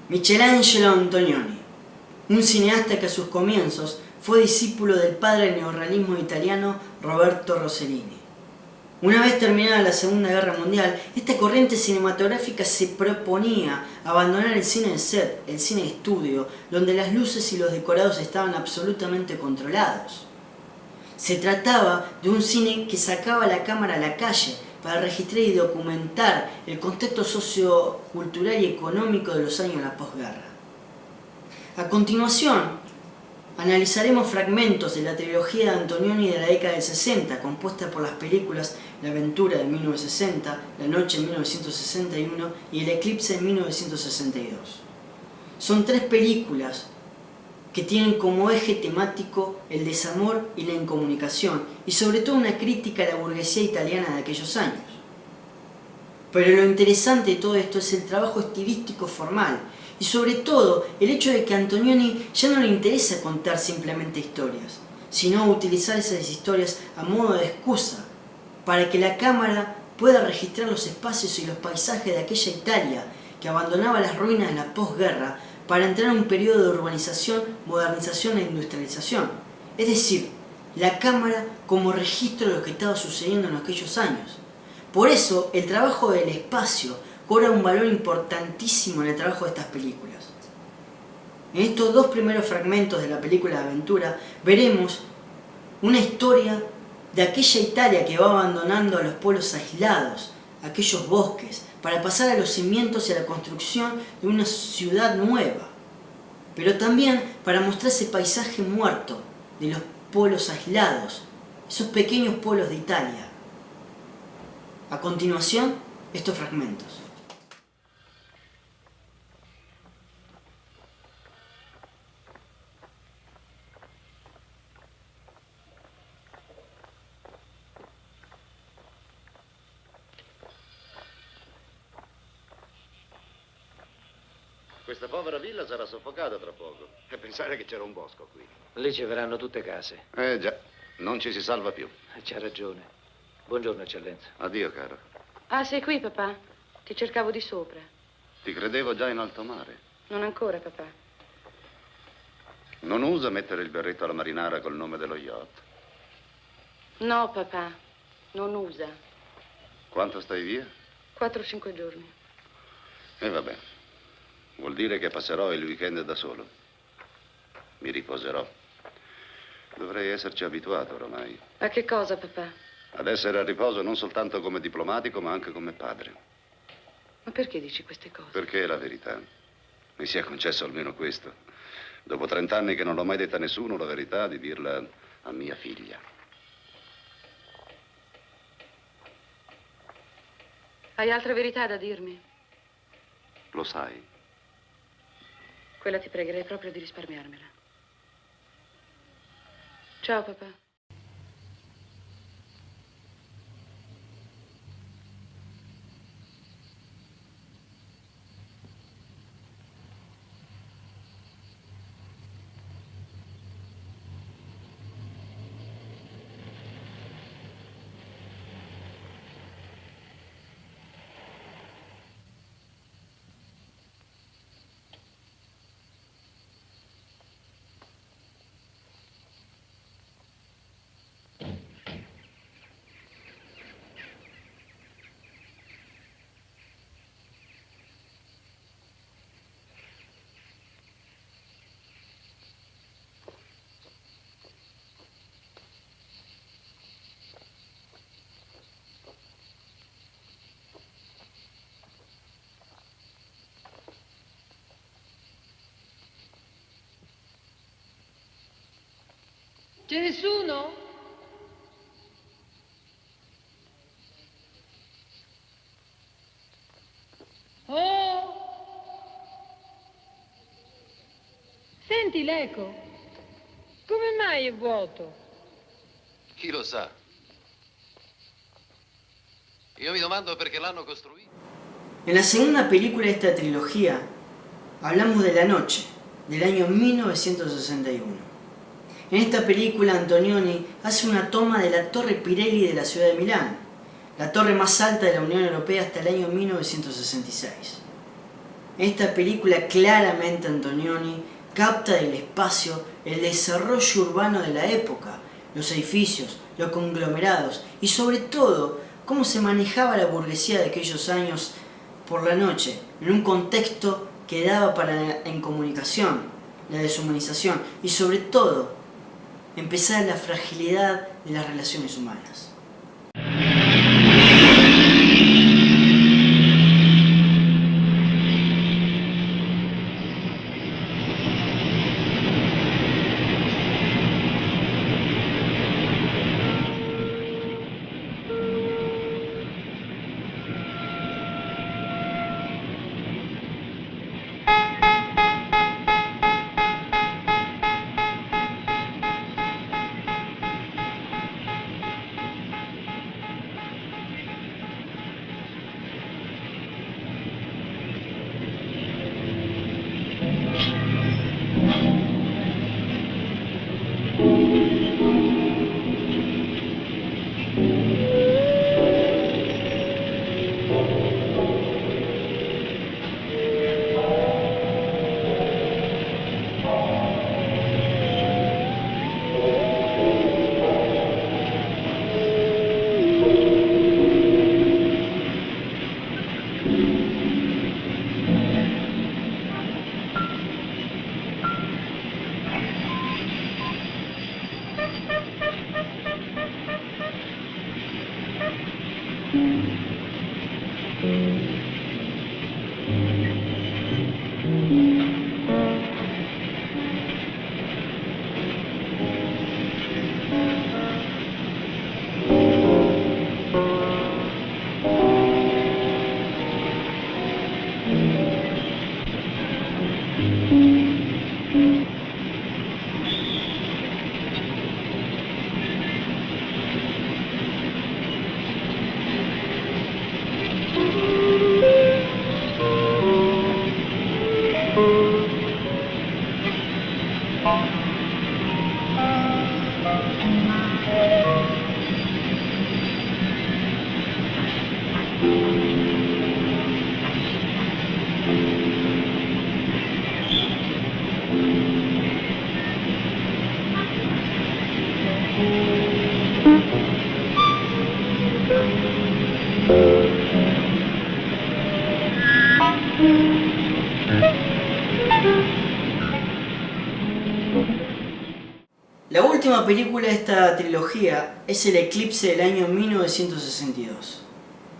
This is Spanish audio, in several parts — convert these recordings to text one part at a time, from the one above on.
Michelangelo Antonioni, un cineasta que a sus comienzos fue discípulo del padre del neorrealismo italiano Roberto Rossellini. Una vez terminada la Segunda Guerra Mundial, esta corriente cinematográfica se proponía abandonar el cine de set, el cine de estudio, donde las luces y los decorados estaban absolutamente controlados. Se trataba de un cine que sacaba la cámara a la calle para registrar y documentar el contexto sociocultural y económico de los años de la posguerra. A continuación, analizaremos fragmentos de la trilogía de Antonioni de la década del 60, compuesta por las películas La Aventura de 1960, La Noche en 1961 y El Eclipse en 1962. Son tres películas que tienen como eje temático el desamor y la incomunicación, y sobre todo una crítica a la burguesía italiana de aquellos años. Pero lo interesante de todo esto es el trabajo estilístico formal, y sobre todo el hecho de que a Antonioni ya no le interesa contar simplemente historias, sino utilizar esas historias a modo de excusa, para que la cámara pueda registrar los espacios y los paisajes de aquella Italia que abandonaba las ruinas de la posguerra para entrar en un periodo de urbanización, modernización e industrialización. Es decir, la cámara como registro de lo que estaba sucediendo en aquellos años. Por eso, el trabajo del espacio cobra un valor importantísimo en el trabajo de estas películas. En estos dos primeros fragmentos de la película de aventura, veremos una historia de aquella Italia que va abandonando a los pueblos aislados, aquellos bosques, para pasar a los cimientos y a la construcción de una ciudad nueva, pero también para mostrar ese paisaje muerto de los pueblos aislados, esos pequeños pueblos de Italia. A continuación, estos fragmentos. Questa povera villa sarà soffocata tra poco. E pensare che c'era un bosco qui. Lì ci verranno tutte case. Già, non ci si salva più. C'ha ragione. Buongiorno, eccellenza. Addio, caro. Ah, sei qui, papà? Ti cercavo di sopra. Ti credevo già in alto mare. Non ancora, papà. Non usa mettere il berretto alla marinara col nome dello yacht. No, papà, non usa. Quanto stai via? 4 o 5 giorni. E vabbè. Vuol dire che passerò il weekend da solo. Mi riposerò. Dovrei esserci abituato oramai. A che cosa, papà? Ad essere a riposo non soltanto come diplomatico, ma anche come padre. Ma perché dici queste cose? Perché è la verità. Mi sia concesso almeno questo. Dopo 30 anni che non l'ho mai detta a nessuno, la verità di dirla a mia figlia. Hai altre verità da dirmi? Lo sai. Quella ti pregherei proprio di risparmiarmela. Ciao, papà. C'è nessuno? Oh! Senti l'eco. Come mai è vuoto? Chi lo sa? Io mi domando perché l'hanno costruito. En la segunda película de esta trilogía, hablamos de La Noche, del año 1961. En esta película Antonioni hace una toma de la Torre Pirelli de la ciudad de Milán, la torre más alta de la Unión Europea hasta el año 1966. En esta película claramente Antonioni capta del espacio el desarrollo urbano de la época, los edificios, los conglomerados y sobre todo cómo se manejaba la burguesía de aquellos años por la noche, en un contexto que daba para en comunicación, la deshumanización y sobre todo empezar la fragilidad de las relaciones humanas. La última película de esta trilogía es El Eclipse del año 1962.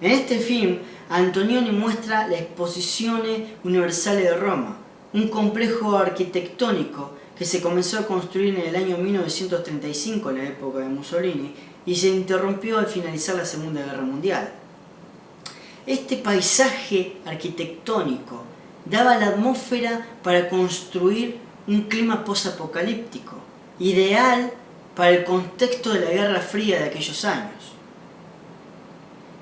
En este film, Antonioni muestra la Exposizione Universale de Roma, un complejo arquitectónico que se comenzó a construir en el año 1935, en la época de Mussolini, y se interrumpió al finalizar la Segunda Guerra Mundial. Este paisaje arquitectónico daba la atmósfera para construir un clima posapocalíptico, ideal para el contexto de la Guerra Fría de aquellos años.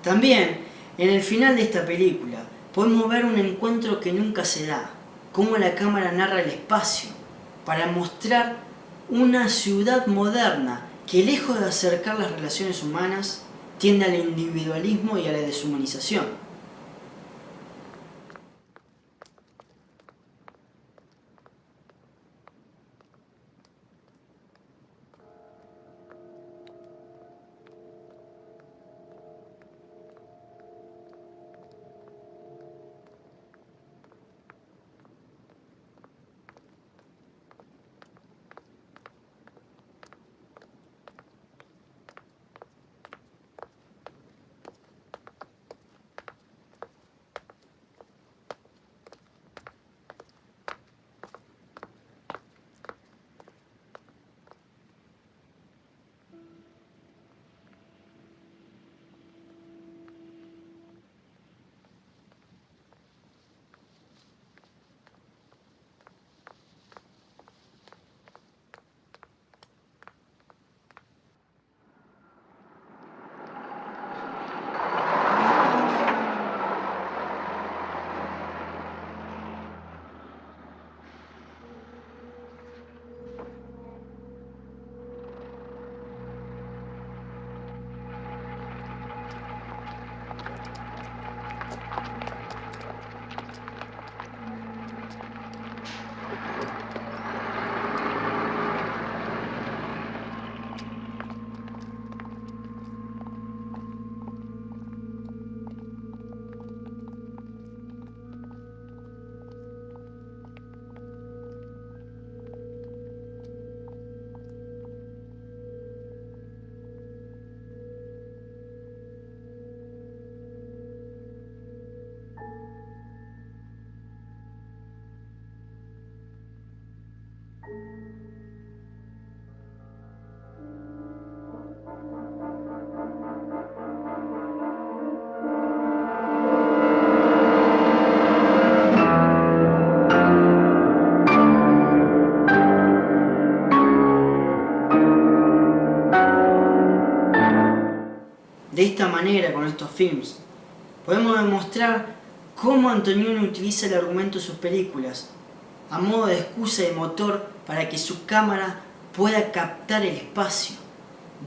También, en el final de esta película, podemos ver un encuentro que nunca se da, cómo la cámara narra el espacio, para mostrar una ciudad moderna que, lejos de acercar las relaciones humanas, tiende al individualismo y a la deshumanización. manera con estos films. Podemos demostrar cómo Antonioni utiliza el argumento de sus películas a modo de excusa y motor para que su cámara pueda captar el espacio,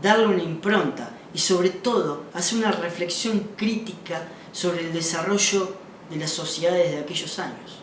darle una impronta y sobre todo hacer una reflexión crítica sobre el desarrollo de las sociedades de aquellos años.